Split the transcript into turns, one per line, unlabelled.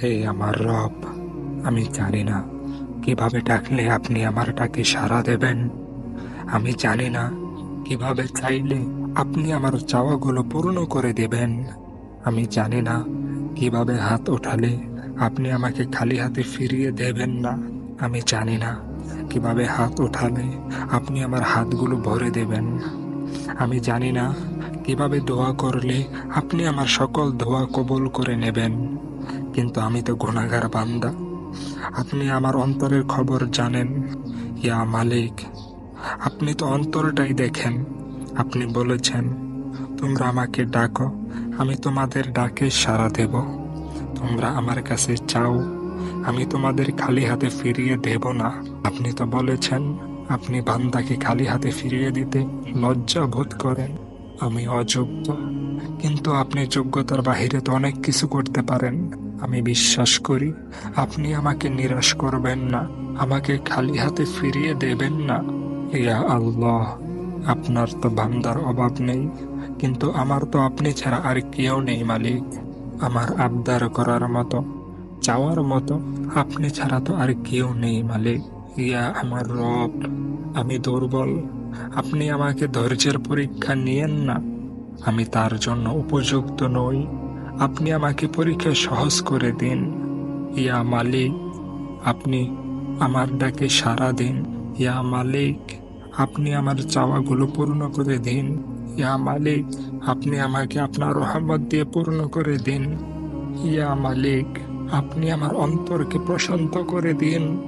হে আমার রব, আমি জানি না কিভাবে ডাকলে আপনি আমার ডাকে সাড়া দেবেন। আমি জানি না কিভাবে চাইলে আপনি আমার চাওয়াগুলো পূর্ণ করে দেবেন। আমি জানি না কিভাবে হাত ওঠালে আপনি আমাকে খালি হাতে ফিরিয়ে দেবেন না। আমি জানি না কিভাবে হাত ওঠালে আপনি আমার হাতগুলো ভরে দেবেন। আমি জানি না কিভাবে দোয়া করলে আপনি আমার সকল দোয়া কবুল করে নেবেন। কিন্তু আমি তো গুনাহগার বান্দা। আপনি আমার অন্তরের খবর জানেন। ইয়া মালিক, আপনি তো অন্তরটাই দেখেন। আপনি বলেছেন, তোমরা আমাকে ডাকো, আমি তোমাদের ডাকে সাড়া দেব। তোমরা আমার কাছে চাও, আমি তোমাদের খালি হাতে ফিরিয়ে দেব না। আপনি তো বলেছেন, আপনি বান্দাকে খালি হাতে ফিরিয়ে দিতে লজ্জা বোধ করেন। আমি অযোগ্য, কিন্তু আপনি যোগ্যতার বাহিরে তো অনেক কিছু করতে পারেন। আমি বিশ্বাস করি আপনি আমাকে নিরাশ করবেন না, আমাকে খালি হাতে ফিরিয়ে দেবেন না। ইয়া আল্লাহ, আপনার তো বান্দার অভাব নেই, কিন্তু আমার তো আপনি ছাড়া আর কেউ নেই মালিক। আমার আবদার করার মতো, চাওয়ার মতো আপনি ছাড়া তো আর কেউ নেই মালিক। ইয়া আমার রব, আমি দুর্বল। আপনি আমাকে ধৈর্যের পরীক্ষা নিয়েন না, আমি তার জন্য উপযুক্ত নই। আপনি আমাকে পরীক্ষা সহজ করে দিন। ইয়া মালিক, আপনি আমার ডাকে সাড়া দিন। ইয়া মালিক, আপনি আমার চাওয়াগুলো পূর্ণ করে দিন। ইয়া মালিক, আপনি আমাকে আপনার রহমত দিয়ে পূর্ণ করে দিন। ইয়া মালিক, আপনি আমার অন্তরকে প্রশান্ত করে দিন।